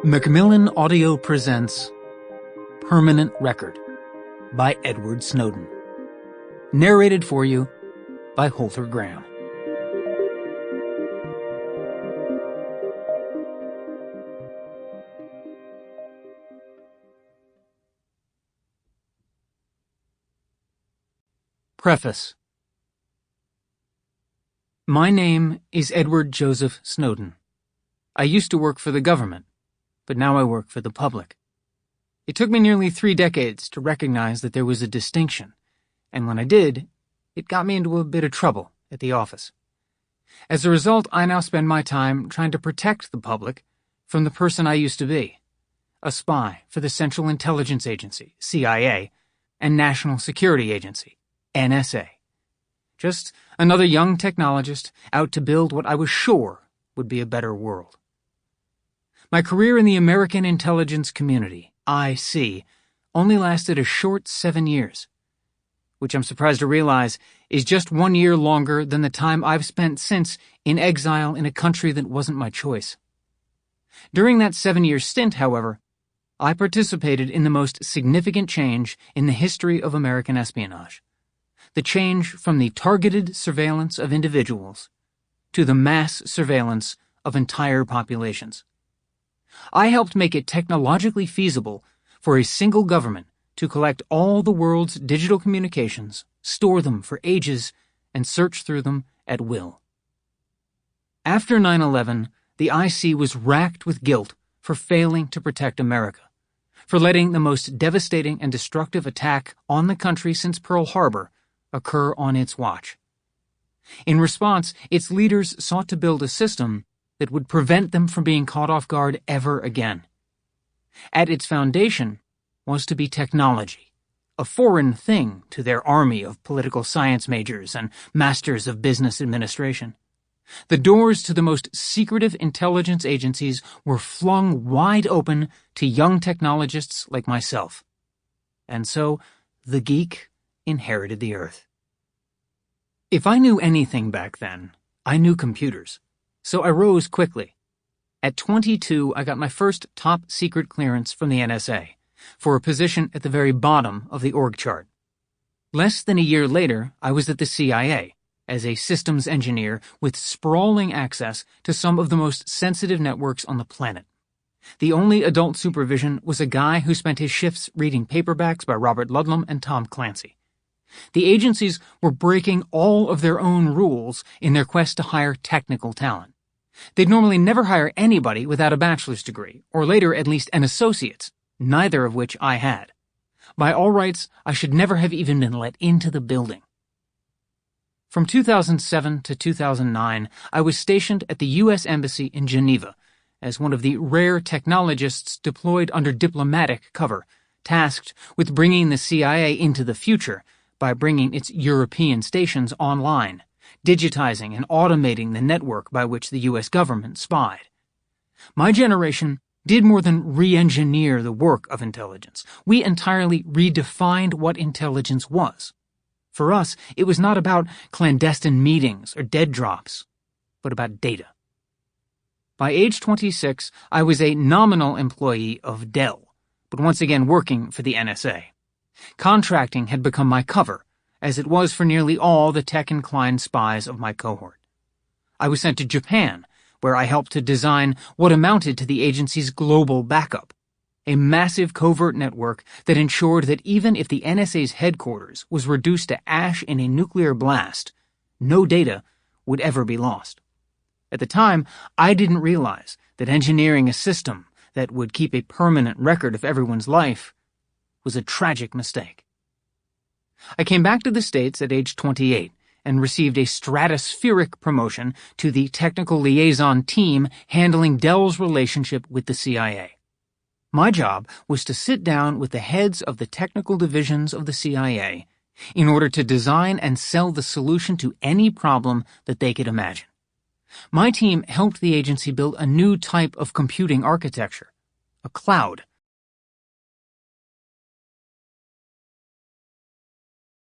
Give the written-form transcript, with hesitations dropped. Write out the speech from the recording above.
Macmillan Audio presents Permanent Record by Edward Snowden. Narrated for you by Holter Graham. Preface. My name is Edward Joseph Snowden. I used to work for the government, but now I work for the public. It took me nearly 3 decades to recognize that there was a distinction, and when I did, it got me into a bit of trouble at the office. As a result, I now spend my time trying to protect the public from the person I used to be, a spy for the Central Intelligence Agency, CIA, and National Security Agency, NSA. Just another young technologist out to build what I was sure would be a better world. My career in the American intelligence community, IC, only lasted a short 7 years, which I'm surprised to realize is just 1 year longer than the time I've spent since in exile in a country that wasn't my choice. During that 7-year stint, however, I participated in the most significant change in the history of American espionage. The change from the targeted surveillance of individuals to the mass surveillance of entire populations. I helped make it technologically feasible for a single government to collect all the world's digital communications, store them for ages, and search through them at will. After 9/11, the IC was racked with guilt for failing to protect America, for letting the most devastating and destructive attack on the country since Pearl Harbor occur on its watch. In response, its leaders sought to build a system that would prevent them from being caught off guard ever again. At its foundation was to be technology, a foreign thing to their army of political science majors and masters of business administration. The doors to the most secretive intelligence agencies were flung wide open to young technologists like myself. And so, the geek inherited the earth. If I knew anything back then, I knew computers. So I rose quickly. At 22, I got my first top-secret clearance from the NSA for a position at the very bottom of the org chart. Less than a year later, I was at the CIA as a systems engineer with sprawling access to some of the most sensitive networks on the planet. The only adult supervision was a guy who spent his shifts reading paperbacks by Robert Ludlum and Tom Clancy. The agencies were breaking all of their own rules in their quest to hire technical talent. They'd normally never hire anybody without a bachelor's degree, or later at least an associate's, neither of which I had. By all rights, I should never have even been let into the building. From 2007 to 2009, I was stationed at the U.S. Embassy in Geneva as one of the rare technologists deployed under diplomatic cover, tasked with bringing the CIA into the future by bringing its European stations online, digitizing and automating the network by which the U.S. government spied. My generation did more than re-engineer the work of intelligence. We entirely redefined what intelligence was. For us, it was not about clandestine meetings or dead drops, but about data. By age 26, I was a nominal employee of Dell, but once again working for the NSA. Contracting had become my cover, as it was for nearly all the tech-inclined spies of my cohort. I was sent to Japan, where I helped to design what amounted to the agency's global backup, a massive covert network that ensured that even if the NSA's headquarters was reduced to ash in a nuclear blast, no data would ever be lost. At the time, I didn't realize that engineering a system that would keep a permanent record of everyone's life was a tragic mistake. I came back to the States at age 28 and received a stratospheric promotion to the technical liaison team handling Dell's relationship with the CIA. My job was to sit down with the heads of the technical divisions of the CIA in order to design and sell the solution to any problem that they could imagine. My team helped the agency build a new type of computing architecture, a cloud,